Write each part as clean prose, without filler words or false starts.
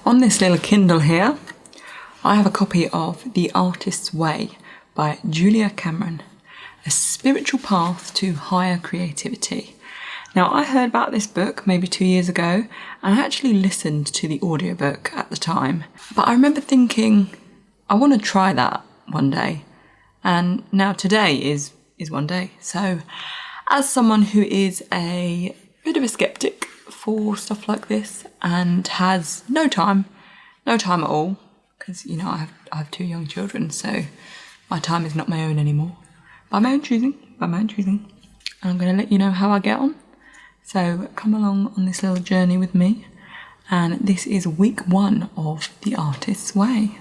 On this little Kindle here, I have a copy of The Artist's Way by Julia Camron, a spiritual path to higher creativity. Now, I heard about this book maybe 2 years ago, and I actually listened to the audiobook at the time. But I remember thinking, I want to try that one day. And now today is one day. So as someone who is a bit of a skeptic for stuff like this and has no time at all, because, you know, I have 2 young children, so my time is not my own anymore. By my own choosing. And I'm going to let you know how I get on. So come along on this little journey with me. And this is week 1 of The Artist's Way.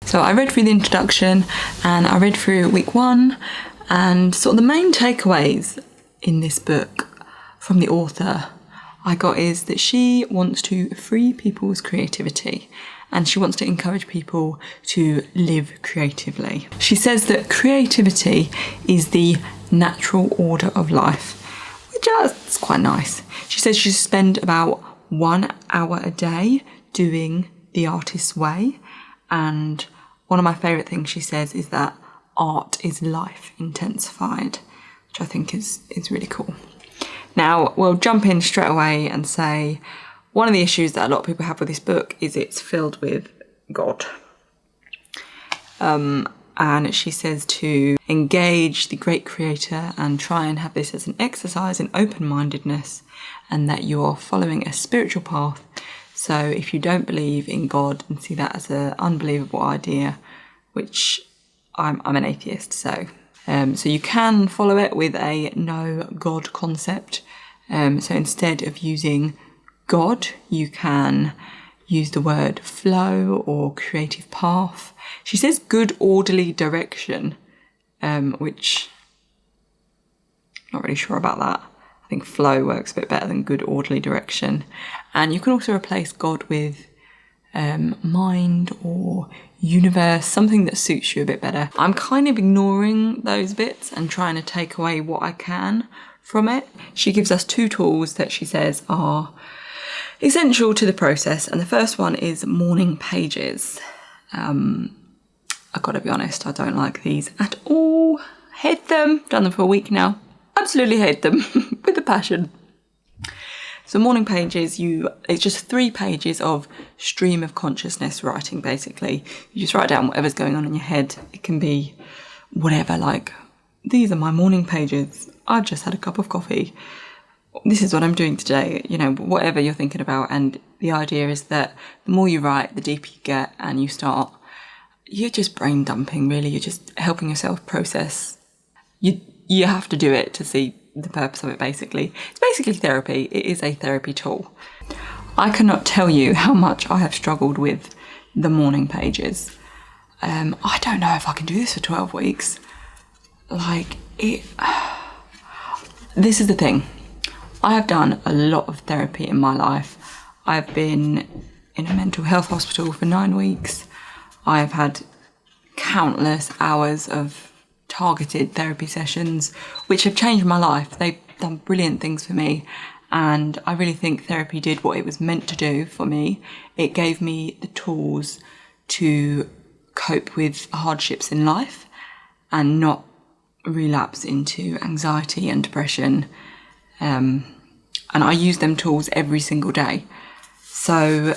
So I read through the introduction and I read through week 1, and sort of the main takeaways in this book from the author I got is that she wants to free people's creativity and she wants to encourage people to live creatively. She says that creativity is the natural order of life, which is quite nice. She says she spends about 1 hour a day doing The Artist's Way, and one of my favourite things she says is that art is life intensified, which I think is really cool. Now, we'll jump in straight away and say one of the issues that a lot of people have with this book is it's filled with God. And she says to engage the great creator and try and have this as an exercise in open-mindedness, and that you're following a spiritual path. So if you don't believe in God and see that as an unbelievable idea, which I'm an atheist, so you can follow it with a no God concept. So instead of using God, you can use the word flow or creative path. She says good orderly direction, which I'm not really sure about that. I think flow works a bit better than good orderly direction. And you can also replace God with mind or universe, something that suits you a bit better. I'm kind of ignoring those bits and trying to take away what I can from it. She gives us 2 tools that she says are essential to the process. And the first one is morning pages. I've got to be honest, I don't like these at all. Hate them. Done them for a week now. Absolutely hate them with a passion. So morning pages, it's just 3 pages of stream of consciousness writing, basically. You just write down whatever's going on in your head. It can be whatever, like, these are my morning pages. I've just had a cup of coffee. This is what I'm doing today, you know, whatever you're thinking about. And the idea is that the more you write, the deeper you get, and you're just brain dumping, really. You're just helping yourself process. You have to do it to see the purpose of it, basically. It's basically therapy. It is a therapy tool. I cannot tell you how much I have struggled with the morning pages. I don't know if I can do this for 12 weeks. This is the thing. I have done a lot of therapy in my life. I've been in a mental health hospital for 9 weeks. I've had countless hours of targeted therapy sessions, which have changed my life. They've done brilliant things for me, and I really think therapy did what it was meant to do for me. It gave me the tools to cope with hardships in life and not relapse into anxiety and depression. And I use them tools every single day. So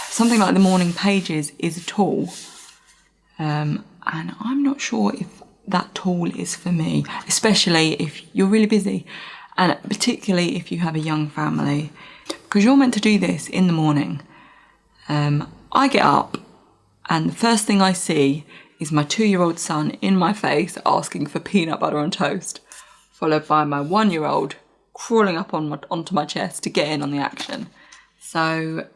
something like the morning pages is a tool, and I'm not sure if that tool is for me, especially if you're really busy, and particularly if you have a young family, because you're meant to do this in the morning. I get up and the first thing I see is my 2-year-old son in my face asking for peanut butter on toast, followed by my 1-year-old crawling up onto my chest to get in on the action. So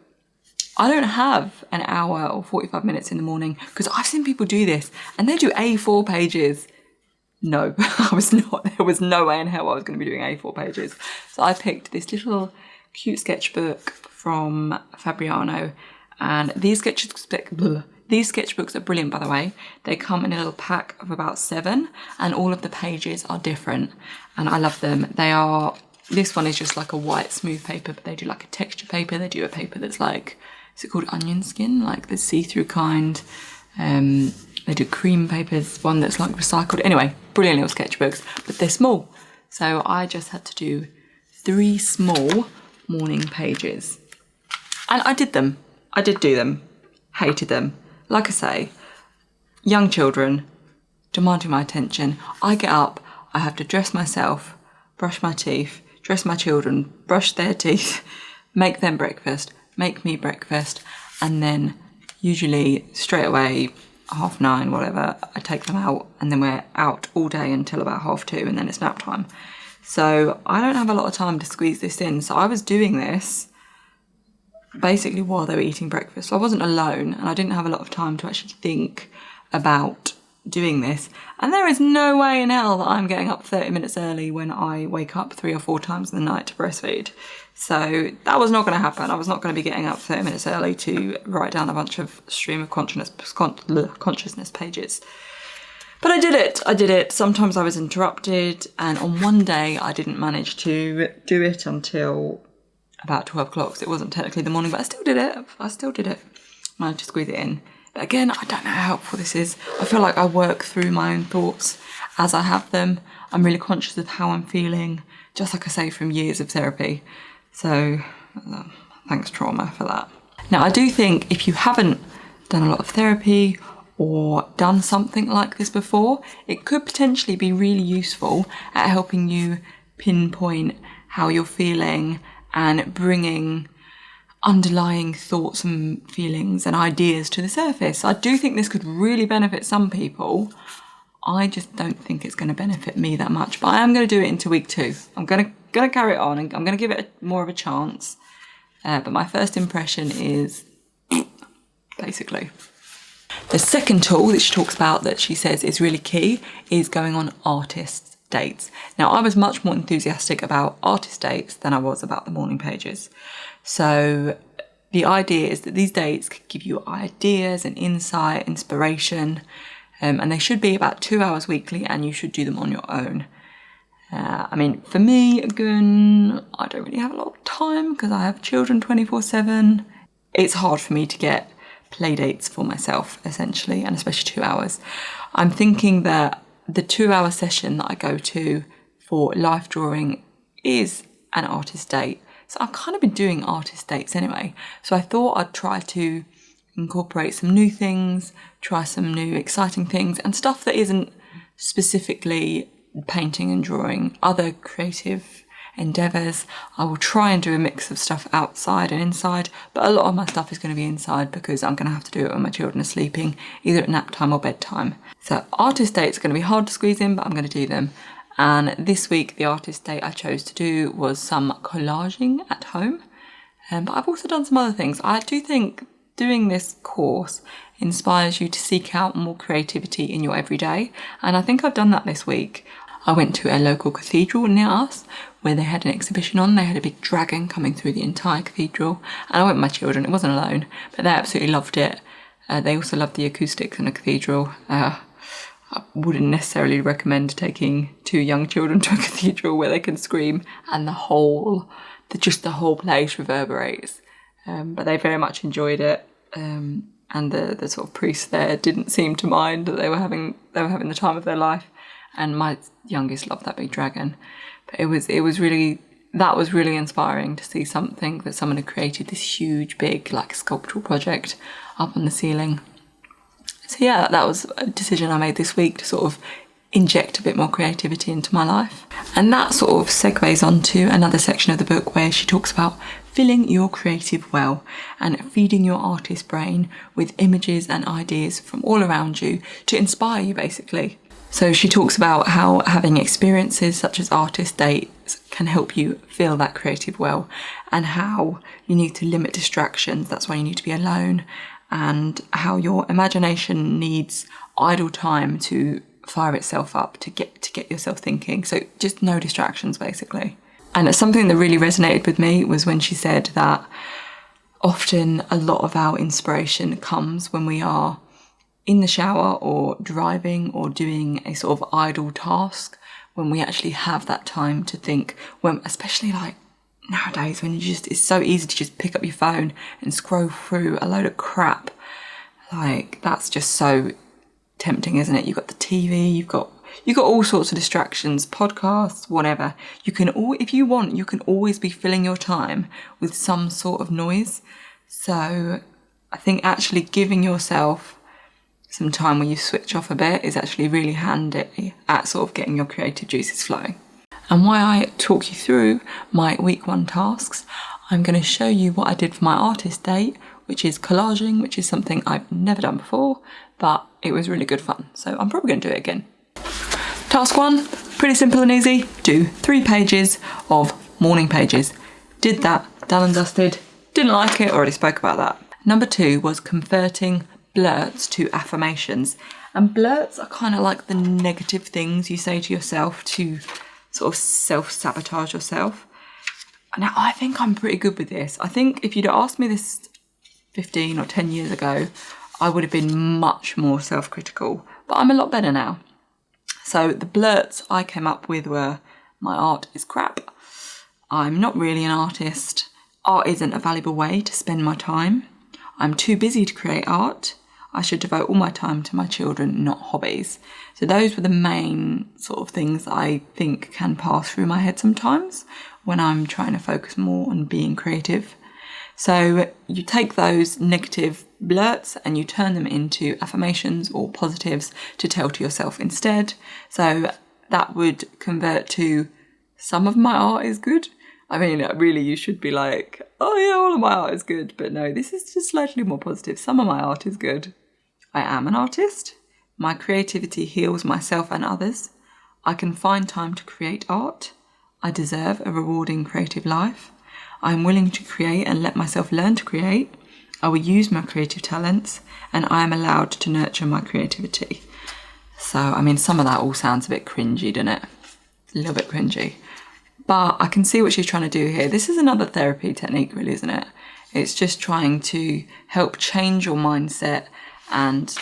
I don't have an hour or 45 minutes in the morning, because I've seen people do this and they do A4 pages no, I was not. There was no way in hell I was going to be doing A4 pages. So I picked this little cute sketchbook from Fabriano, and these sketchbooks are brilliant, by the way. They come in a little pack of about 7, and all of the pages are different, and I love them. This one is just like a white smooth paper, but they do like a texture paper. They do a paper that's like, is it called onion skin? Like the see-through kind. They do cream papers, one that's like recycled. Anyway, brilliant little sketchbooks, but they're small. So I just had to do 3 small morning pages. And I did them. I did do them. Hated them. Like I say, young children demanding my attention. I get up, I have to dress myself, brush my teeth, dress my children, brush their teeth, make them breakfast, make me breakfast, and then usually straight away, 9:30, whatever, I take them out, and then we're out all day until about 2:30, and then it's nap time. So I don't have a lot of time to squeeze this in. So I was doing this basically while they were eating breakfast. So I wasn't alone, and I didn't have a lot of time to actually think about doing this. And there is no way in hell that I'm getting up 30 minutes early when I wake up 3 or 4 times in the night to breastfeed. So that was not going to happen. I was not going to be getting up 30 minutes early to write down a bunch of stream of consciousness pages. But I did it. Sometimes I was interrupted, and on one day I didn't manage to do it until about 12 o'clock. So it wasn't technically the morning, but I still did it. Managed to squeeze it in. But again, I don't know how helpful this is. I feel like I work through my own thoughts as I have them. I'm really conscious of how I'm feeling, just like I say, from years of therapy. So thanks, trauma, for that. Now, I do think if you haven't done a lot of therapy or done something like this before, it could potentially be really useful at helping you pinpoint how you're feeling and bringing underlying thoughts and feelings and ideas to the surface. I do think this could really benefit some people. I just don't think it's going to benefit me that much, but I am going to do it into week 2. I'm going to carry it on, and I'm going to give it more of a chance. But my first impression is basically. The second tool that she talks about that she says is really key is going on artist dates. Now, I was much more enthusiastic about artist dates than I was about the morning pages. So the idea is that these dates could give you ideas and insight, inspiration, and they should be about 2 hours weekly, and you should do them on your own. I mean, for me, again, I don't really have a lot of time because I have children 24/7. It's hard for me to get play dates for myself, essentially, and especially 2 hours. I'm thinking that the 2-hour session that I go to for life drawing is an artist date. So I've kind of been doing artist dates anyway. So I thought I'd try to incorporate some new things, try some new exciting things, and stuff that isn't specifically painting and drawing, other creative endeavours. I will try and do a mix of stuff outside and inside, but a lot of my stuff is going to be inside because I'm going to have to do it when my children are sleeping, either at nap time or bedtime. So artist dates are going to be hard to squeeze in, but I'm going to do them. And this week, the artist date I chose to do was some collaging at home. But I've also done some other things. I do think doing this course inspires you to seek out more creativity in your everyday. And I think I've done that this week. I went to a local cathedral near us where they had an exhibition on. They had a big dragon coming through the entire cathedral. And I went with my children. It wasn't alone, but they absolutely loved it. They also loved the acoustics in a cathedral. I wouldn't necessarily recommend taking 2 young children to a cathedral where they can scream and the whole place reverberates. But they very much enjoyed it. And the sort of priest there didn't seem to mind that they were having the time of their life. And my youngest loved that big dragon. But it was really inspiring to see something that someone had created, this huge, big, like sculptural project up on the ceiling. So yeah, that was a decision I made this week to sort of inject a bit more creativity into my life. And that sort of segues onto another section of the book where she talks about filling your creative well and feeding your artist brain with images and ideas from all around you to inspire you, basically. So she talks about how having experiences such as artist dates can help you fill that creative well, and how you need to limit distractions. That's why you need to be alone, and how your imagination needs idle time to fire itself up to get yourself thinking. So just no distractions, basically. And something that really resonated with me was when she said that often a lot of our inspiration comes when we are in the shower or driving or doing a sort of idle task, when we actually have that time to think, when, especially like nowadays when it's so easy to just pick up your phone and scroll through a load of crap. Like, that's just so tempting, isn't it? You've got the TV, you've got all sorts of distractions, podcasts, whatever. If you want, you can always be filling your time with some sort of noise. So I think actually giving yourself some time where you switch off a bit is actually really handy at sort of getting your creative juices flowing. And while I talk you through my week 1 tasks, I'm going to show you what I did for my artist date, which is collaging, which is something I've never done before, but it was really good fun. So I'm probably going to do it again. Task 1, pretty simple and easy. Do 3 pages of morning pages. Did that, done and dusted. Didn't like it, already spoke about that. Number 2 was converting blurts to affirmations. And blurts are kind of like the negative things you say to yourself to sort of self-sabotage yourself. Now, I think I'm pretty good with this. I think if you'd asked me this 15 or 10 years ago, I would have been much more self-critical, but I'm a lot better now. So the blurts I came up with were, my art is crap. I'm not really an artist. Art isn't a valuable way to spend my time. I'm too busy to create art. I should devote all my time to my children, not hobbies. So those were the main sort of things I think can pass through my head sometimes when I'm trying to focus more on being creative. So you take those negative blurts and you turn them into affirmations or positives to tell to yourself instead. So that would convert to, some of my art is good. I mean, really, you should be like, oh yeah, all of my art is good. But no, this is just slightly more positive. Some of my art is good. I am an artist. My creativity heals myself and others. I can find time to create art. I deserve a rewarding creative life. I am willing to create and let myself learn to create. I will use my creative talents, and I am allowed to nurture my creativity. So, I mean, some of that all sounds a bit cringy, doesn't it? A little bit cringy. But I can see what she's trying to do here. This is another therapy technique, really, isn't it? It's just trying to help change your mindset and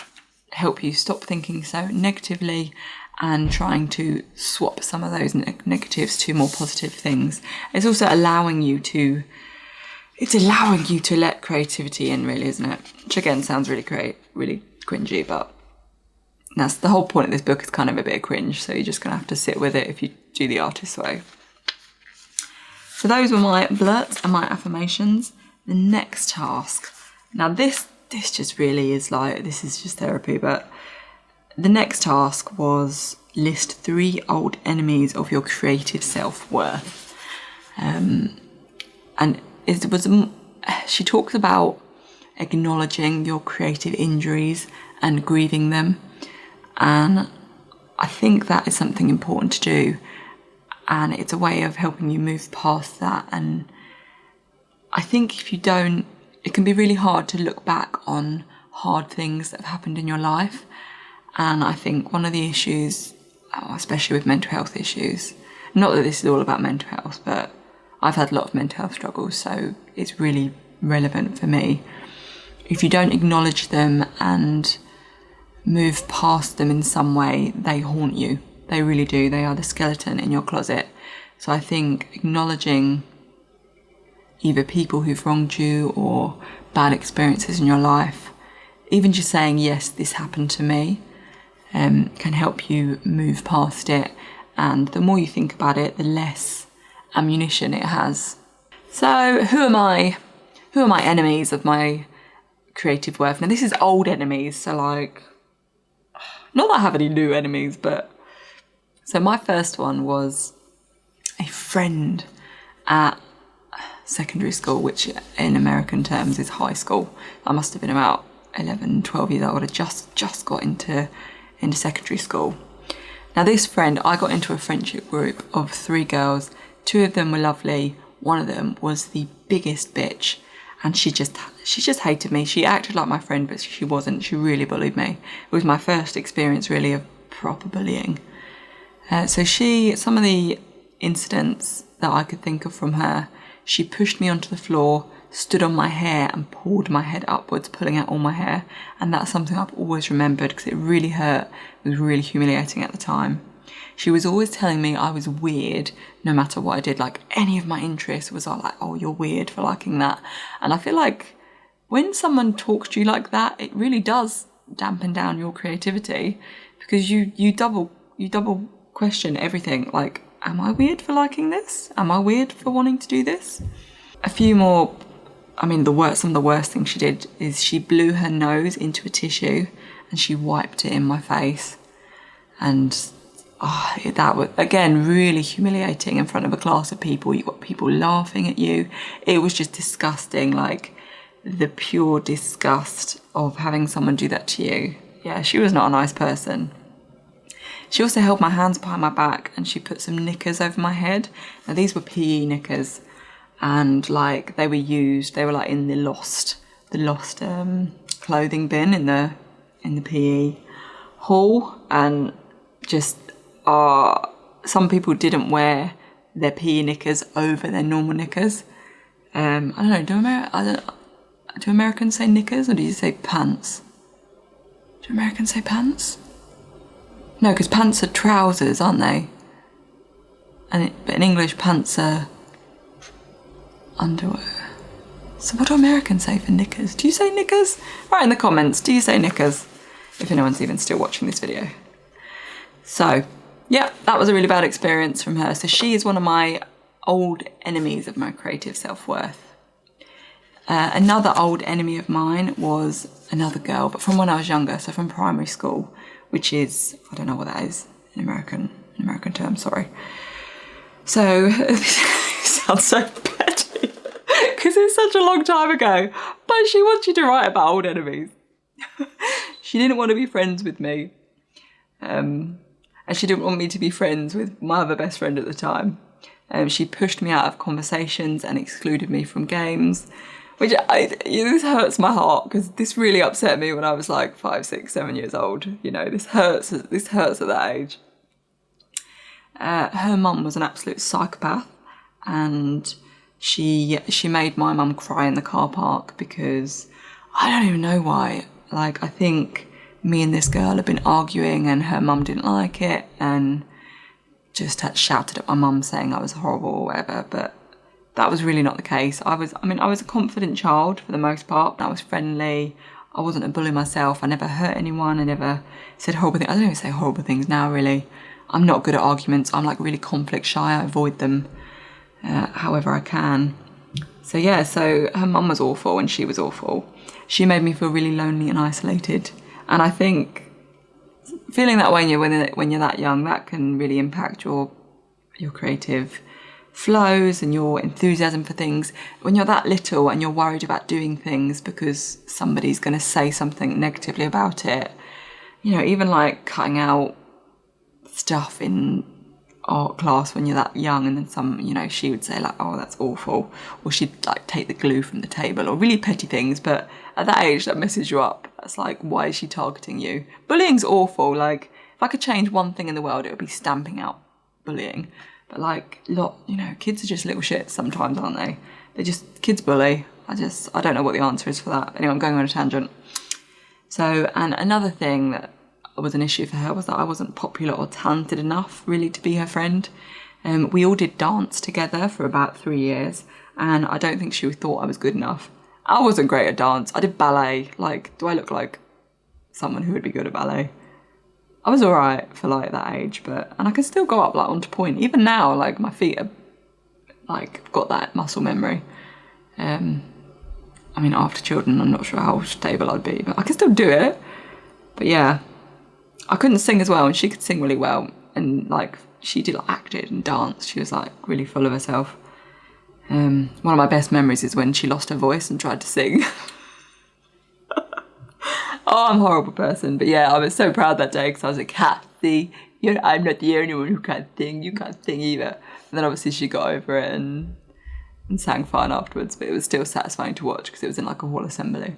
help you stop thinking so negatively and trying to swap some of those negatives to more positive things. It's also allowing you to let creativity in, really, isn't it? Which again sounds really cringy, but that's the whole point of this book, is kind of a bit of cringe, so you're just gonna have to sit with it if you do the artist's way. So those were my blurts and my affirmations. The next task. Now this just really is like, this is just therapy, but the next task was list 3 old enemies of your creative self-worth. And it was, she talks about acknowledging your creative injuries and grieving them. And I think that is something important to do. And it's a way of helping you move past that. And I think if you don't, it can be really hard to look back on hard things that have happened in your life. And I think one of the issues, especially with mental health issues, not that this is all about mental health, but I've had a lot of mental health struggles, so it's really relevant for me. If you don't acknowledge them and move past them in some way, they haunt you. They really do. They are the skeleton in your closet. So I think acknowledging either people who've wronged you or bad experiences in your life, even just saying, yes, this happened to me, can help you move past it. And the more you think about it, the less ammunition it has. So who am I? Who are my enemies of my creative worth? Now this is old enemies, so like, not that I have any new enemies, but so my first one was a friend at secondary school, which in American terms is high school. I must have been about 11, 12 years old. I just got into secondary school. Now this friend, I got into a friendship group of 3 girls. 2 of them were lovely. One of them was the biggest bitch, and she just hated me. She acted like my friend, but she wasn't. She really bullied me. It was my first experience really of proper bullying. So some of the incidents that I could think of from her, she pushed me onto the floor, stood on my hair and pulled my head upwards, pulling out all my hair. And that's something I've always remembered because it really hurt. It was really humiliating at the time. She was always telling me I was weird no matter what I did. Like, any of my interests was all like, oh, you're weird for liking that. And I feel like when someone talks to you like that, it really does dampen down your creativity, because you double question everything. Like, am I weird for liking this? Am I weird for wanting to do this? A few more, some of the worst things she did is she blew her nose into a tissue and she wiped it in my face. And that was, again, really humiliating in front of a class of people. You got people laughing at you. It was just disgusting, like the pure disgust of having someone do that to you. Yeah, she was not a nice person. She also held my hands behind my back and she put some knickers over my head. Now, these were PE knickers, and like they were like in the lost clothing bin in the PE hall. And just some people didn't wear their PE knickers over their normal knickers. I don't know, do Americans say knickers or do you say pants? Do Americans say pants? No, because pants are trousers, aren't they? But in English, pants are underwear. So what do Americans say for knickers? Do you say knickers? Write in the comments, do you say knickers? If anyone's even still watching this video. So, yeah, that was a really bad experience from her. So she is one of my old enemies of my creative self-worth. Another old enemy of mine was another girl, but from when I was younger, so from primary school, which is, I don't know what that is in American terms, sorry. So, it sounds so petty, because it's such a long time ago, but she wants you to write about old enemies. She didn't want to be friends with me, and she didn't want me to be friends with my other best friend at the time. She pushed me out of conversations and excluded me from games, which this hurts my heart, because this really upset me when I was like 5, 6, 7 years old. You know, this hurts at that age. Her mum was an absolute psychopath, and she made my mum cry in the car park because I don't even know why. Like, I think me and this girl had been arguing and her mum didn't like it and just had shouted at my mum saying I was horrible or whatever, but that was really not the case. I was a confident child for the most part. I was friendly. I wasn't a bully myself. I never hurt anyone. I never said horrible things. I don't even say horrible things now, really. I'm not good at arguments. I'm like really conflict shy. I avoid them however I can. So yeah, so her mum was awful and she was awful. She made me feel really lonely and isolated. And I think feeling that way when you're that young, that can really impact your creative flows and your enthusiasm for things. When you're that little and you're worried about doing things because somebody's going to say something negatively about it, you know, even like cutting out stuff in art class when you're that young, and then she would say like, oh, that's awful, or she'd like take the glue from the table, or really petty things, but at that age that messes you up. That's like, why is she targeting you? Bullying's awful. Like, if I could change one thing in the world, it would be stamping out bullying. But like, kids are just little shits sometimes, aren't they? Kids bully. I don't know what the answer is for that. Anyway, I'm going on a tangent. So, and another thing that was an issue for her was that I wasn't popular or talented enough really to be her friend. We all did dance together for about 3 years, and I don't think she thought I was good enough. I wasn't great at dance. I did ballet. Like, do I look like someone who would be good at ballet? I was all right for like that age, and I can still go up like onto point. Even now, like my feet are like got that muscle memory. After children, I'm not sure how stable I'd be, but I can still do it. But yeah, I couldn't sing as well, and she could sing really well. And like she did like acted and dance. She was like really full of herself. One of my best memories is when she lost her voice and tried to sing. Oh, I'm a horrible person. But yeah, I was so proud that day because I was like, Kathy, I'm not the only one who can't sing. You can't sing either. And then obviously she got over it and sang fine afterwards. But it was still satisfying to watch because it was in like a hall assembly.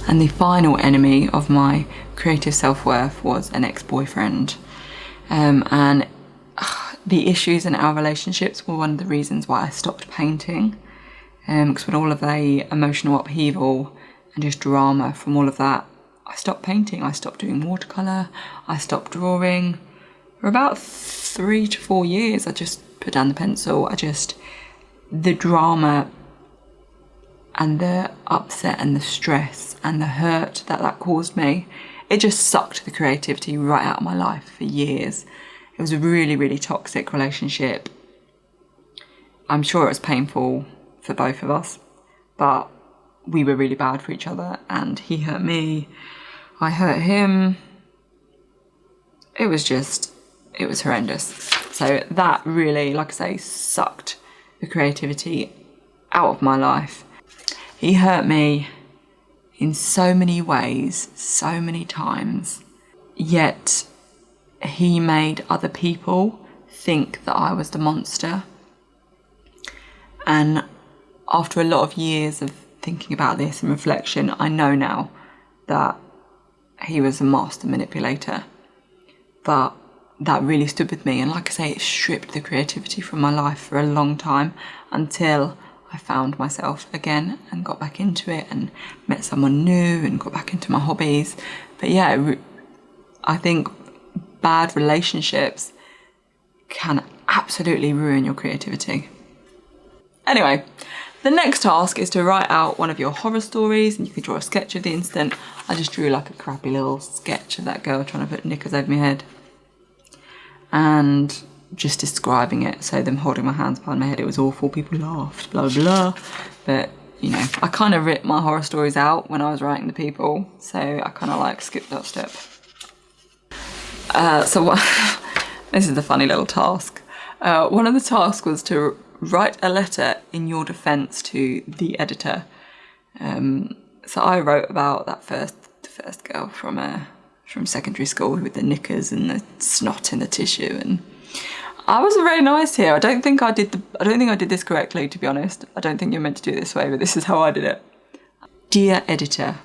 And the final enemy of my creative self-worth was an ex-boyfriend. And the issues in our relationships were one of the reasons why I stopped painting. Because with all of the emotional upheaval and just drama from all of that, I stopped painting. I stopped doing watercolour. I stopped drawing. For about 3 to 4 years, I just put down the pencil. The drama and the upset and the stress and the hurt that caused me, it just sucked the creativity right out of my life for years. It was a really, really toxic relationship. I'm sure it was painful for both of us, but we were really bad for each other, and he hurt me, I hurt him. It was horrendous. So that really, like I say, sucked the creativity out of my life. He hurt me in so many ways, so many times, yet he made other people think that I was the monster. And after a lot of years of thinking about this and reflection, I know now that he was a master manipulator. But that really stood with me. And like I say, it stripped the creativity from my life for a long time until I found myself again and got back into it and met someone new and got back into my hobbies. But yeah, I think bad relationships can absolutely ruin your creativity. Anyway, the next task is to write out one of your horror stories, and you can draw a sketch of the incident. I just drew like a crappy little sketch of that girl trying to put knickers over my head and just describing it. So them holding my hands behind my head, it was awful, people laughed, blah, blah, blah. But, you know, I kind of ripped my horror stories out when I was writing the people, so I kind of like skipped that step. This is the funny little task. One of the tasks was to write a letter in your defence to the editor. So I wrote about the first girl from secondary school with the knickers and the snot in the tissue, and I wasn't very nice here. I don't think I did this correctly, to be honest. I don't think you're meant to do it this way, but this is how I did it. Dear editor,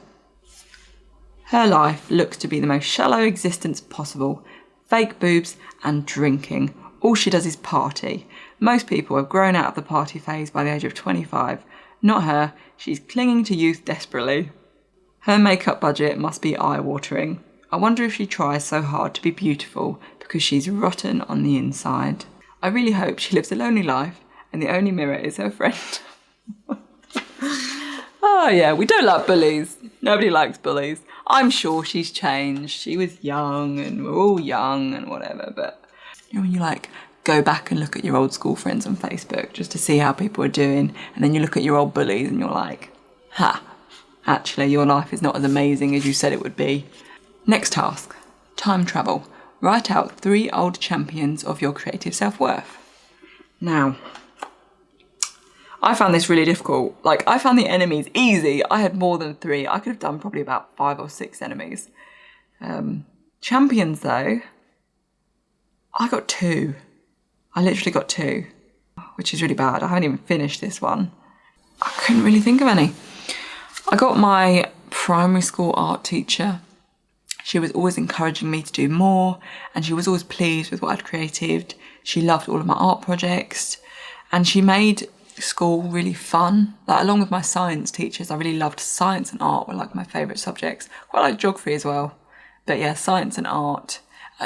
her life looks to be the most shallow existence possible. Fake boobs and drinking. All she does is party. Most people have grown out of the party phase by the age of 25. Not her. She's clinging to youth desperately. Her makeup budget must be eye-watering. I wonder if she tries so hard to be beautiful because she's rotten on the inside. I really hope she lives a lonely life and the only mirror is her friend. Oh yeah, we don't like bullies. Nobody likes bullies. I'm sure she's changed. She was young and we're all young and whatever, but you know when you like go back and look at your old school friends on Facebook just to see how people are doing, and then you look at your old bullies and you're like, actually your life is not as amazing as you said it would be. Next task, time travel. Write out 3 old champions of your creative self-worth. Now, I found this really difficult. Like, I found the enemies easy. I had more than 3. I could have done probably about 5 or 6 enemies. Champions, though, I got 2. I literally got 2, which is really bad. I haven't even finished this one. I couldn't really think of any. I got my primary school art teacher. She was always encouraging me to do more, and she was always pleased with what I'd created. She loved all of my art projects, and she made school really fun. Like, along with my science teachers, I really loved science and art were like my favourite subjects. Quite like geography as well. But yeah, science and art.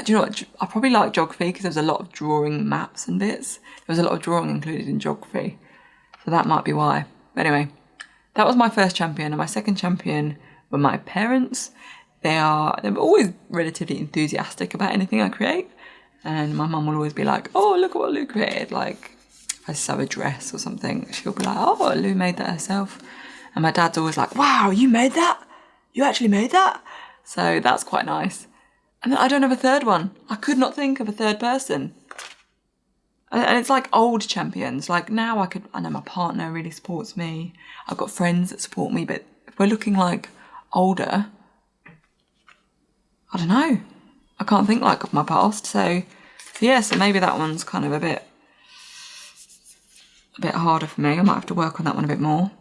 Do you know what? I probably like geography because there was a lot of drawing maps and bits. There was a lot of drawing included in geography. So that might be why. But anyway, that was my first champion, and my second champion were my parents. They're always relatively enthusiastic about anything I create. And my mum will always be like, oh, look at what Lou created. Like, if I sew a dress or something, she'll be like, oh, Lou made that herself. And my dad's always like, wow, you made that? You actually made that? So that's quite nice. And then I don't have a third one. I could not think of a third person. And it's like old champions. Like now I know my partner really supports me. I've got friends that support me, but if we're looking like older, I don't know. I can't think like of my past. So maybe that one's kind of a bit harder for me. I might have to work on that one a bit more.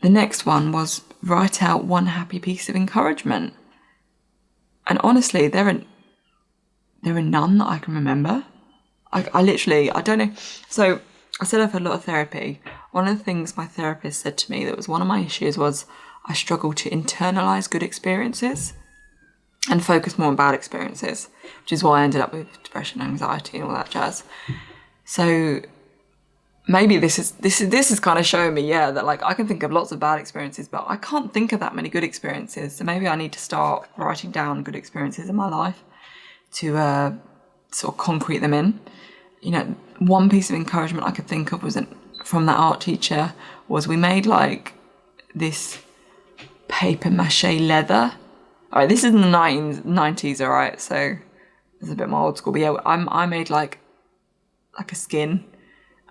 The next one was write out 1 happy piece of encouragement. And honestly, they're there are none that I can remember. I literally, I don't know. So I said I've had a lot of therapy. One of the things my therapist said to me that was one of my issues was I struggle to internalise good experiences and focus more on bad experiences, which is why I ended up with depression, anxiety and all that jazz. So maybe this is kind of showing me, that like I can think of lots of bad experiences, but I can't think of that many good experiences. So maybe I need to start writing down good experiences in my life to sort of concrete them in. You know, one piece of encouragement I could think of from that art teacher was we made like this paper mache leather. All right, this is in the 90s, all right, so it's a bit more old school, but yeah, I made like a skin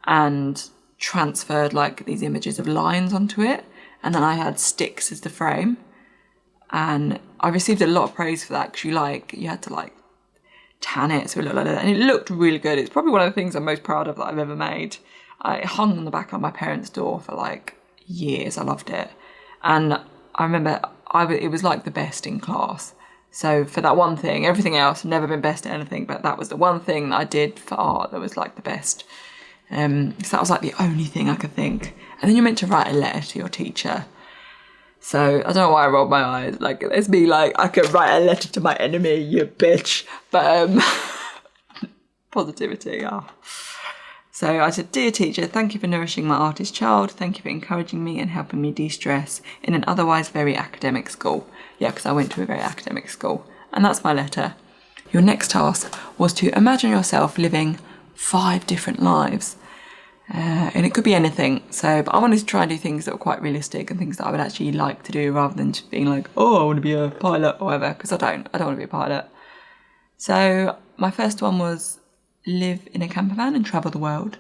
and transferred like these images of lions onto it, and then I had sticks as the frame, and I received a lot of praise for that because you had to like tan it so it looked like that, and it looked really good. It's probably one of the things I'm most proud of that I've ever made. It hung on the back of my parents' door for like years. I loved it, and I remember it was like the best in class. So for that one thing, everything else never been best at anything, but that was the one thing that I did for art that was like the best. So that was like the only thing I could think. And then you're meant to write a letter to your teacher. So I don't know why I rolled my eyes. Like, it's me like, I could write a letter to my enemy, you bitch. But positivity, So I said, dear teacher, thank you for nourishing my artist child. Thank you for encouraging me and helping me de-stress in an otherwise very academic school. Yeah, because I went to a very academic school. And that's my letter. Your next task was to imagine yourself living 5 different lives. And it could be anything. But I wanted to try and do things that were quite realistic and things that I would actually like to do rather than just being like, oh, I want to be a pilot or whatever, because I don't want to be a pilot. So my first one was live in a camper van and travel the world.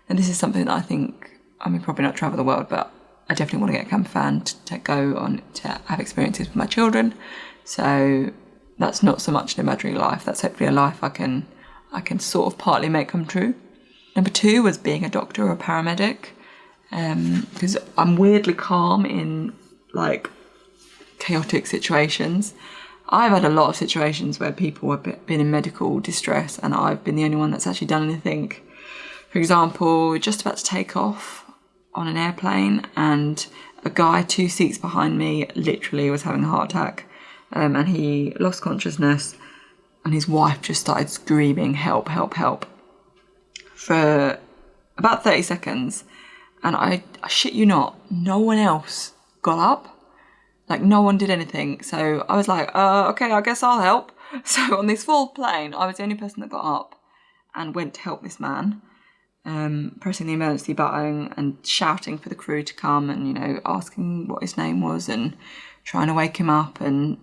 And this is something that probably not travel the world, but I definitely want to get a camper van to go on to have experiences with my children. So that's not so much an imaginary life. That's hopefully a life I can sort of partly make come true. Number 2 was being a doctor or a paramedic, because I'm weirdly calm in like chaotic situations. I've had a lot of situations where people have been in medical distress and I've been the only one that's actually done anything. For example, just about to take off on an airplane and a guy 2 seats behind me literally was having a heart attack, and he lost consciousness and his wife just started screaming, help, help, help, for about 30 seconds. And I shit you not, no one else got up. Like, no one did anything. So I was like, okay, I guess I'll help. So on this full plane, I was the only person that got up and went to help this man, pressing the emergency button and shouting for the crew to come and, you know, asking what his name was and trying to wake him up. And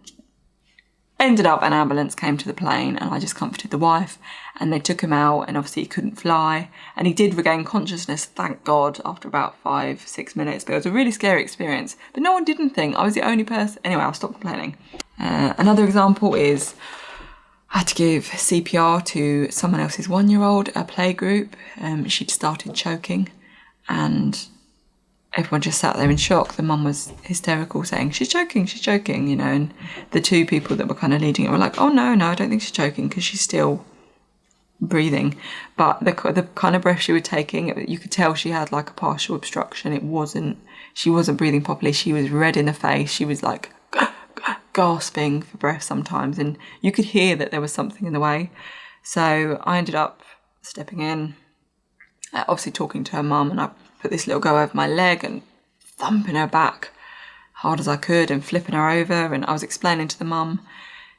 ended up an ambulance came to the plane and I just comforted the wife and they took him out, and obviously he couldn't fly and he did regain consciousness, thank God, after about 5-6 minutes. But it was a really scary experience, but no one did anything. I was the only person. Anyway, I'll stop complaining. Another example is I had to give CPR to someone else's 1-year-old at a play group. She'd started choking and everyone just sat there in shock. The mum was hysterical, saying, she's choking, you know, and the 2 people that were kind of leading it were like, oh, no, I don't think she's choking because she's still breathing. But the kind of breath she was taking, you could tell she had like a partial obstruction. She wasn't breathing properly. She was red in the face. She was like gasping for breath sometimes, and you could hear that there was something in the way. So I ended up stepping in, obviously talking to her mum, and I put this little girl over my leg and thumping her back hard as I could and flipping her over. And I was explaining to the mum,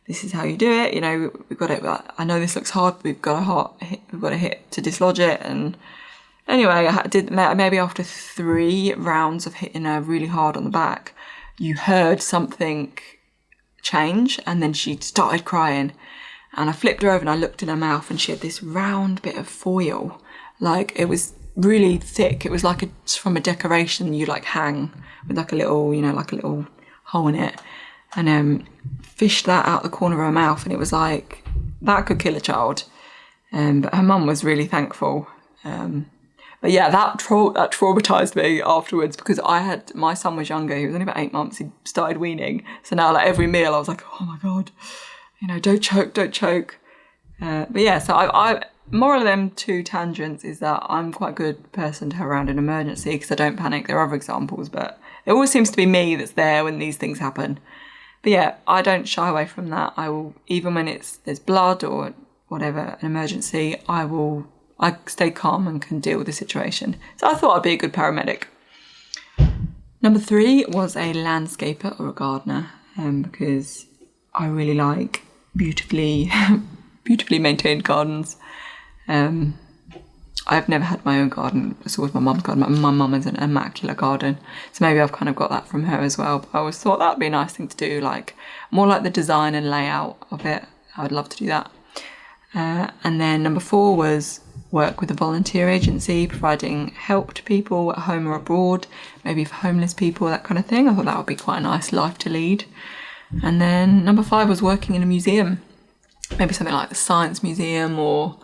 this is how you do it. You know, we've got it. I know this looks hard, but we've got to hit to dislodge it. And anyway, I did maybe after 3 rounds of hitting her really hard on the back, you heard something change, and then she started crying. And I flipped her over and I looked in her mouth, and she had this round bit of foil, like it was really thick. It was like from a decoration you like hang with like a little, you know, like a little hole in it, and fished that out the corner of her mouth, and it was like that could kill a child. But her mum was really thankful. But yeah, that traumatized me afterwards, because my son was younger. He was only about 8 months. He started weaning. So now, like every meal, I was like, oh my God, you know, don't choke. But yeah, so I moral of them two tangents is that I'm quite a good person to have around an emergency because I don't panic. There are other examples, but it always seems to be me that's there when these things happen. But yeah, I don't shy away from that. I will, even when there's blood or whatever, an emergency, I stay calm and can deal with the situation. So I thought I'd be a good paramedic. Number 3 was a landscaper or a gardener, because I really like beautifully maintained gardens. I've never had my own garden. It's always my mum's garden. My mum has an immaculate garden, so maybe I've kind of got that from her as well. But I always thought that would be a nice thing to do, like more like the design and layout of it. I would love to do that. And then number 4 was work with a volunteer agency, providing help to people at home or abroad, maybe for homeless people, that kind of thing. I thought that would be quite a nice life to lead. And then number 5 was working in a museum, maybe something like the Science Museum or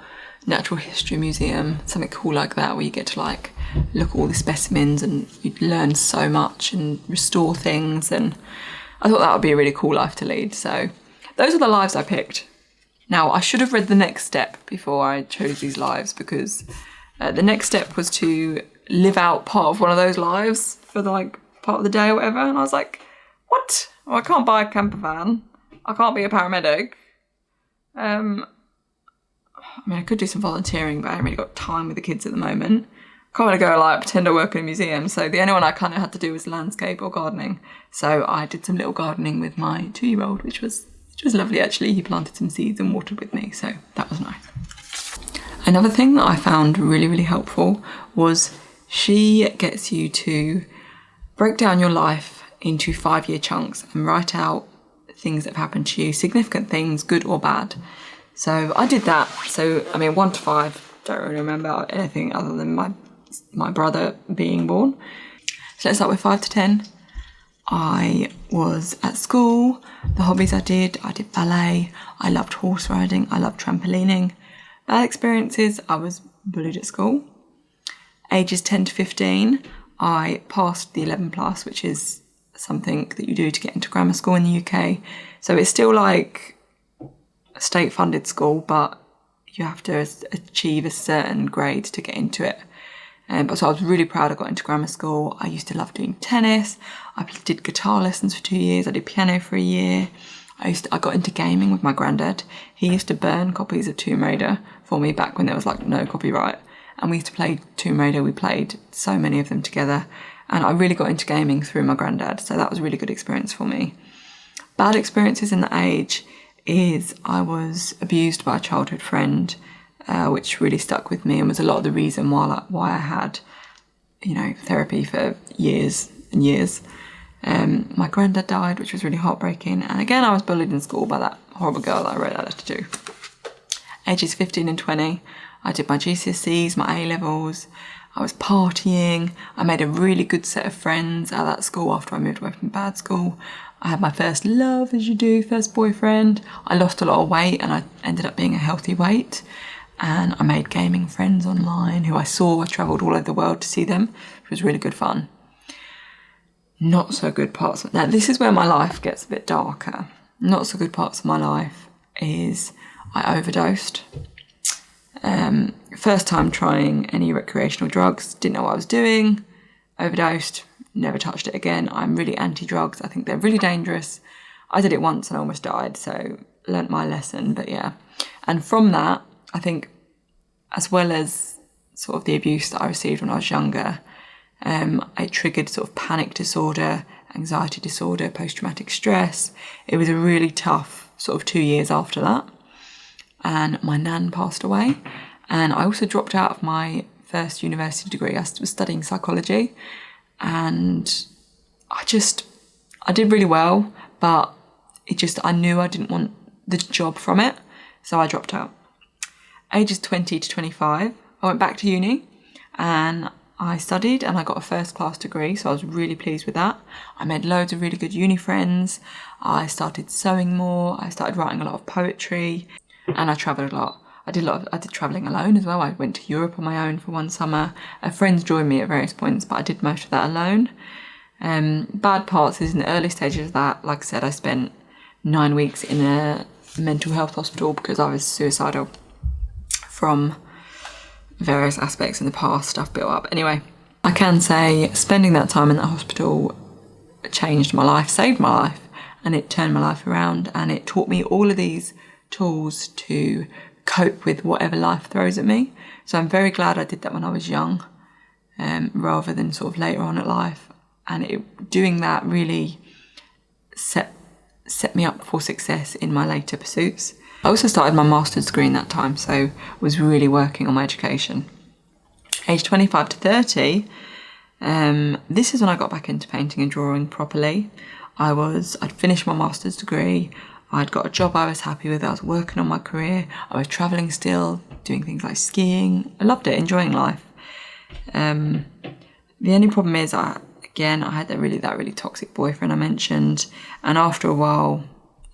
Natural History Museum, something cool like that, where you get to like look at all the specimens and you learn so much and restore things. And I thought that would be a really cool life to lead. So those are the lives I picked. Now, I should have read the next step before I chose these lives, because the next step was to live out part of one of those lives for like part of the day or whatever. And I was like, what? Well, I can't buy a camper van. I can't be a paramedic. I mean, I could do some volunteering, but I haven't really got time with the kids at the moment. I can't really go like pretend I work in a museum. So the only one I kind of had to do was landscape or gardening. So I did some little gardening with my 2-year-old, which was lovely actually. He planted some seeds and watered with me, so that was nice. Another thing that I found really, really helpful was she gets you to break down your life into 5-year chunks and write out things that have happened to you, significant things, good or bad. So I did that. So, I mean, 1 to 5, don't really remember anything other than my brother being born. So let's start with 5 to 10. I was at school. The hobbies I did ballet. I loved horse riding. I loved trampolining. Bad experiences, I was bullied at school. Ages 10 to 15, I passed the 11 plus, which is something that you do to get into grammar school in the UK. So it's still like a state funded school, but you have to achieve a certain grade to get into it. So I was really proud I got into grammar school. I used to love doing tennis. I did guitar lessons for 2 years. I did piano for a year. I got into gaming with my granddad. He used to burn copies of Tomb Raider for me back when there was like no copyright. And we used to play Tomb Raider. We played so many of them together. And I really got into gaming through my granddad. So that was a really good experience for me. Bad experiences in that age is I was abused by a childhood friend, which really stuck with me and was a lot of the reason why I had, therapy for years and years. My granddad died, which was really heartbreaking. And again, I was bullied in school by that horrible girl that I wrote that letter to. Ages 15 and 20, I did my GCSEs, my A-levels. I was partying. I made a really good set of friends at that school after I moved away from bad school. I had my first love, as you do, first boyfriend. I lost a lot of weight and I ended up being a healthy weight. And I made gaming friends online who I saw. I travelled all over the world to see them, which was really good fun. Not so good parts. Now, this is where my life gets a bit darker. Not so good parts of my life is I overdosed. First time trying any recreational drugs, didn't know what I was doing, overdosed, never touched it again. I'm really anti-drugs. I think they're really dangerous. I did it once and I almost died, so learnt my lesson, but yeah. And from that, I think, as well as sort of the abuse that I received when I was younger, it triggered sort of panic disorder, anxiety disorder, post-traumatic stress. It was a really tough sort of 2 years after that. And my nan passed away. And I also dropped out of my first university degree. I was studying psychology. And I did really well, but I knew I didn't want the job from it. So I dropped out. Ages 20 to 25, I went back to uni and I studied and I got a first class degree. So I was really pleased with that. I made loads of really good uni friends. I started sewing more. I started writing a lot of poetry and I travelled a lot. I did travelling alone as well. I went to Europe on my own for one summer. Friends joined me at various points, but I did most of that alone. Bad parts is in the early stages of that. Like I said, I spent 9 weeks in a mental health hospital because I was suicidal from various aspects in the past, stuff built up. Anyway, I can say spending that time in that hospital changed my life, saved my life, and it turned my life around, and it taught me all of these tools to cope with whatever life throws at me. So I'm very glad I did that when I was young, rather than sort of later on at life. And doing that really set me up for success in my later pursuits. I also started my master's degree in that time, so was really working on my education. Age 25 to 30, this is when I got back into painting and drawing properly. I'd finished my master's degree, I'd got a job I was happy with, I was working on my career, I was travelling still, doing things like skiing. I loved it, enjoying life. The only problem is, I had that really toxic boyfriend I mentioned, and after a while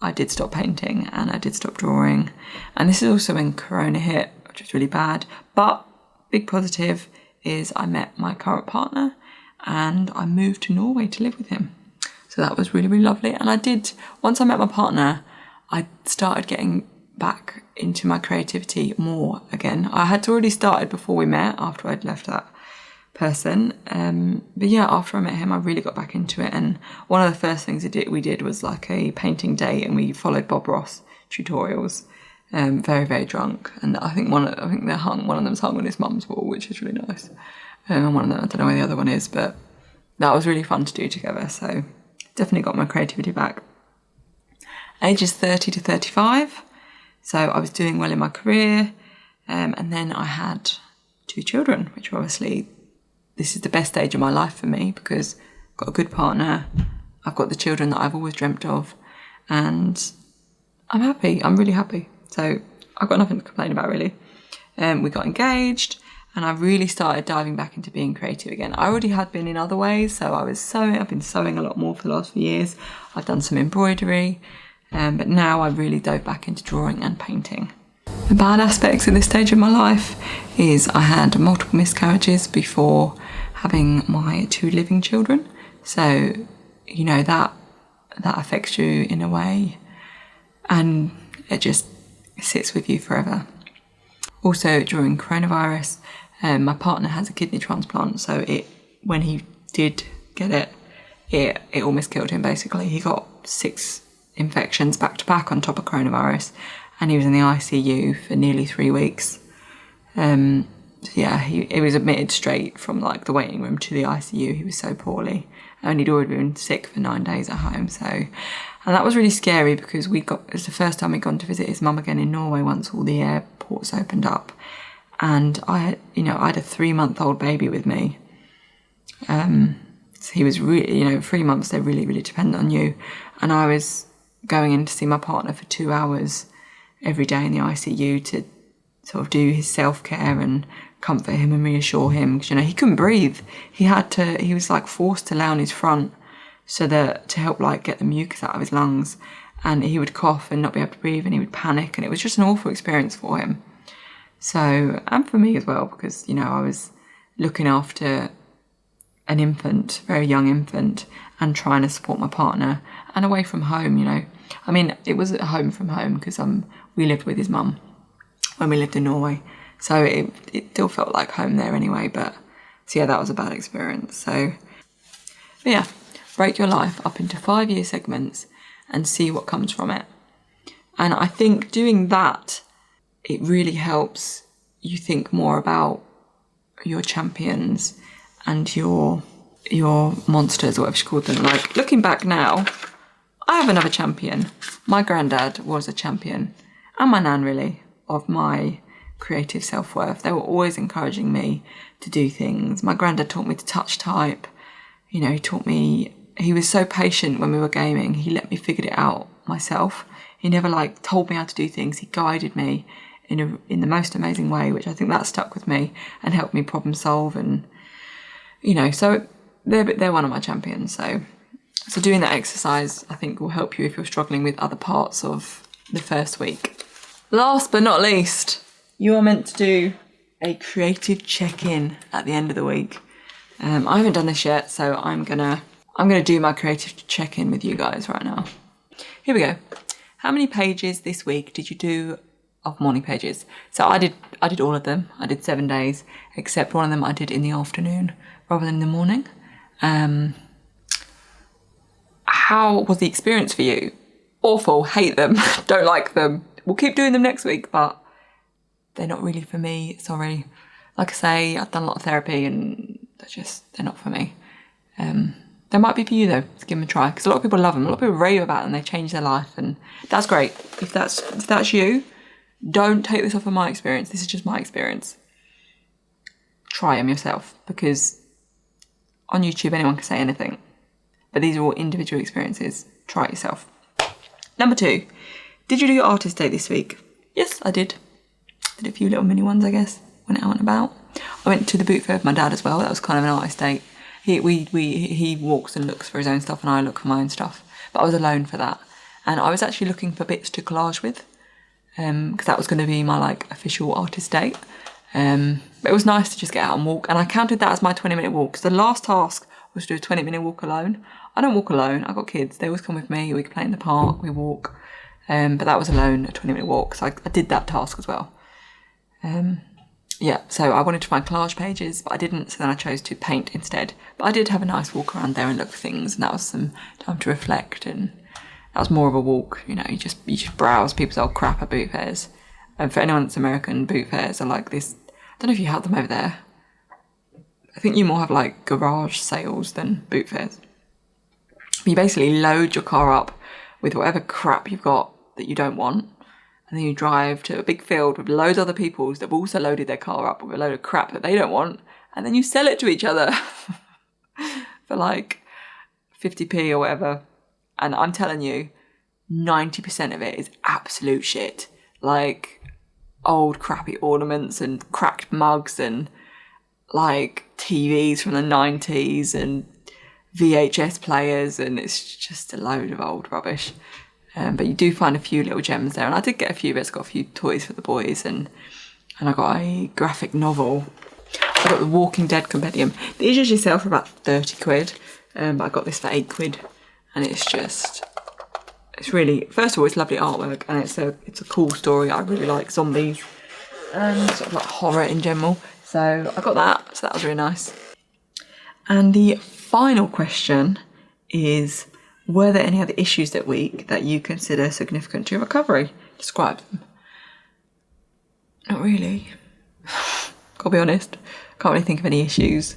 I did stop painting and I did stop drawing. And this is also when Corona hit, which was really bad. But big positive is I met my current partner and I moved to Norway to live with him. So that was really lovely. And once I met my partner, I started getting back into my creativity more again. I had already started before we met, after I'd left that person. But yeah, after I met him, I really got back into it. And one of the first things we did was like a painting date, and we followed Bob Ross tutorials. Very drunk, and I think one of them's hung on his mum's wall, which is really nice. And one of them, I don't know where the other one is, but that was really fun to do together. So definitely got my creativity back. Ages 30 to 35. So I was doing well in my career, and then I had 2 children, which were obviously, this is the best stage of my life for me because I've got a good partner, I've got the children that I've always dreamt of, and I'm happy, I'm really happy. So I've got nothing to complain about really. We got engaged and I really started diving back into being creative again. I already had been in other ways, so I've been sewing a lot more for the last few years. I've done some embroidery, but now I really dove back into drawing and painting. The bad aspects at this stage of my life is I had multiple miscarriages before having my 2 living children. So, you know, that affects you in a way, and it just sits with you forever. Also, during coronavirus, my partner has a kidney transplant, so when he did get it almost killed him basically. He got 6 infections back to back on top of coronavirus, and he was in the ICU for nearly 3 weeks. He was admitted straight from like the waiting room to the ICU. He was so poorly, and he'd already been sick for 9 days at home. And that was really scary because it was the first time we'd gone to visit his mum again in Norway once all the airports opened up. And I had a 3-month-old baby with me. So he was really, 3 months, they're really dependent on you. And I was going in to see my partner for 2 hours every day in the ICU to sort of do his self-care and comfort him and reassure him. Because, he couldn't breathe. He was like forced to lay on his front to help like get the mucus out of his lungs. And he would cough and not be able to breathe, and he would panic. And it was just an awful experience for him. So, and for me as well, because, I was looking after an infant, very young infant, and trying to support my partner, and away from home, I mean, it was at home from home because we lived with his mum when we lived in Norway. So it still felt like home there anyway, but so yeah, that was a bad experience. So, but yeah, break your life up into 5-year segments and see what comes from it. And I think doing that, it really helps you think more about your champions and your monsters, or whatever you called them. Like, looking back now, I have another champion. My granddad was a champion, and my nan really, of my creative self-worth. They were always encouraging me to do things. My granddad taught me to touch type. He was so patient when we were gaming. He let me figure it out myself. He never told me how to do things. He guided me in the most amazing way, which I think that stuck with me and helped me problem solve. And so they're one of my champions. So doing that exercise, I think, will help you if you're struggling with other parts of the first week. Last but not least, you are meant to do a creative check-in at the end of the week. I haven't done this yet, so I'm gonna do my creative check-in with you guys right now. Here we go. how many pages this week did you do of morning pages? So I did all of them. I did 7 days, except one of them I did in the afternoon rather than in the morning. How was the experience for you? Awful, hate them, don't like them. We'll keep doing them next week, but they're not really for me, sorry. Like I say, I've done a lot of therapy and they're not for me. They might be for you though, so give them a try, because a lot of people love them, a lot of people rave about them, they change their life, and that's great. If that's you, don't take this off of my experience, this is just my experience. Try them yourself, because on YouTube anyone can say anything, but these are all individual experiences. Try it yourself. Number 2, did you do your artist day this week? Yes, I did. Did a few little mini ones, I guess. Went out and about. I went to the boot fair with my dad as well. That was kind of an artist date. He walks and looks for his own stuff and I look for my own stuff. But I was alone for that. And I was actually looking for bits to collage with, because that was going to be my official artist date. But it was nice to just get out and walk. And I counted that as my 20-minute walk, because the last task was to do a 20-minute walk alone. I don't walk alone. I've got kids. They always come with me. We can play in the park. We walk. But that was alone, a 20-minute walk. So I did that task as well. So I wanted to find collage pages, but I didn't. So then I chose to paint instead. But I did have a nice walk around there and look for things. And that was some time to reflect. And that was more of a walk. You just browse people's old crap at boot fairs. And for anyone that's American, boot fairs are like this. I don't know if you have them over there. I think you more have garage sales than boot fairs. You basically load your car up with whatever crap you've got that you don't want, and then you drive to a big field with loads of other people's that have also loaded their car up with a load of crap that they don't want, and then you sell it to each other for 50p or whatever. And I'm telling you, 90% of it is absolute shit. Old crappy ornaments and cracked mugs and TVs from the 90s and VHS players, and it's just a load of old rubbish. But you do find a few little gems there, and I did get a few bits. Got a few toys for the boys, and I got a graphic novel. I got the Walking Dead compendium. These usually sell for about 30 quid, but I got this for 8 quid, and it's really, first of all, it's lovely artwork, and it's a cool story. I really like zombies and horror in general, so I got that. So that was really nice. And the final question is, were there any other issues that week that you consider significant to your recovery? Describe them. Not really. Gotta be honest. Can't really think of any issues.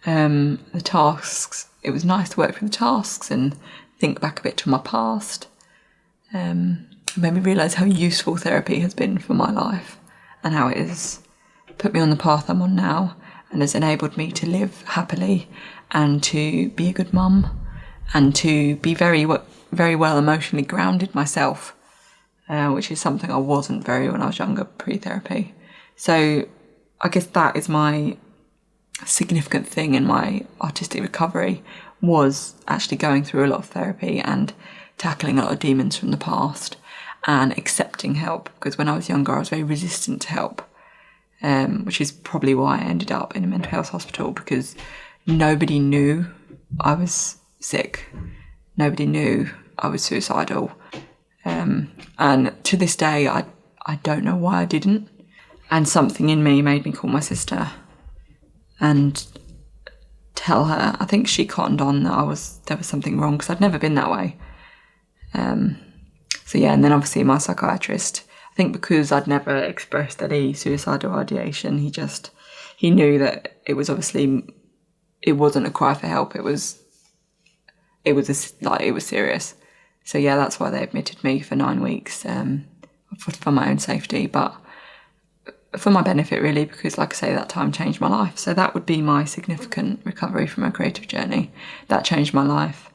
The tasks, it was nice to work through the tasks and think back a bit to my past. It made me realise how useful therapy has been for my life and how it has put me on the path I'm on now and has enabled me to live happily and to be a good mum and to be very well emotionally grounded myself, which is something I wasn't very when I was younger, pre-therapy. So I guess that is my significant thing in my artistic recovery, was actually going through a lot of therapy and tackling a lot of demons from the past and accepting help, because when I was younger I was very resistant to help, which is probably why I ended up in a mental health hospital, because nobody knew I was sick. Nobody knew I was suicidal. And to this day, I don't know why I didn't. And something in me made me call my sister and tell her. I think she cottoned on that there was something wrong, because I'd never been that way. And then obviously my psychiatrist, I think because I'd never expressed any suicidal ideation, he knew that it was obviously, it wasn't a cry for help. It was serious. So yeah, that's why they admitted me for 9 weeks, for my own safety, but for my benefit really, because like I say, that time changed my life. So that would be my significant recovery from my creative journey. That changed my life.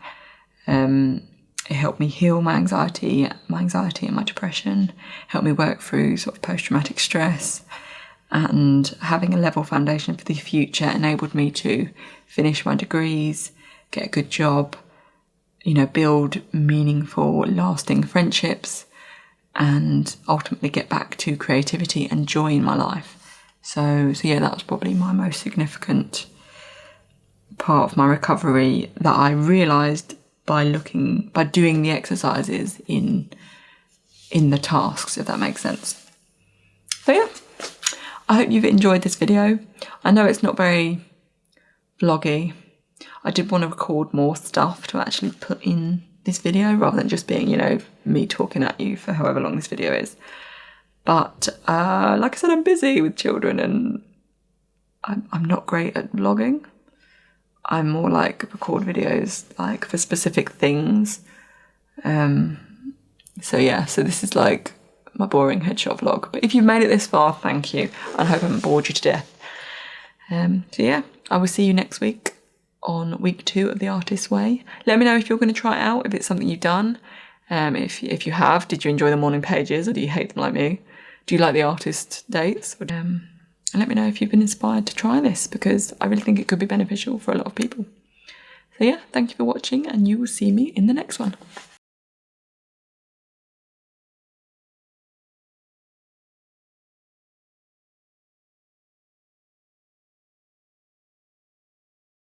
It helped me heal my anxiety and my depression, helped me work through sort of post-traumatic stress, and having a level foundation for the future enabled me to finish my degrees, get a good job, build meaningful, lasting friendships, and ultimately get back to creativity and joy in my life. So yeah, that was probably my most significant part of my recovery that I realised by doing the exercises in in the tasks, if that makes sense. So yeah, I hope you've enjoyed this video. I know it's not very vloggy. I did want to record more stuff to actually put in this video rather than just being, you know, me talking at you for however long this video is. But like I said, I'm busy with children and I'm not great at vlogging. I'm more like record videos like for specific things. So yeah, so this is like my boring headshot vlog. But if you've made it this far, thank you. I hope I haven't bored you to death. So yeah, I will see you next week on week 2 of The Artist's Way. Let me know if you're going to try it out, if it's something you've done. If you have, did you enjoy the morning pages or do you hate them like me? Do you like the artist dates? And let me know if you've been inspired to try this, because I really think it could be beneficial for a lot of people. So yeah, thank you for watching and you will see me in the next one.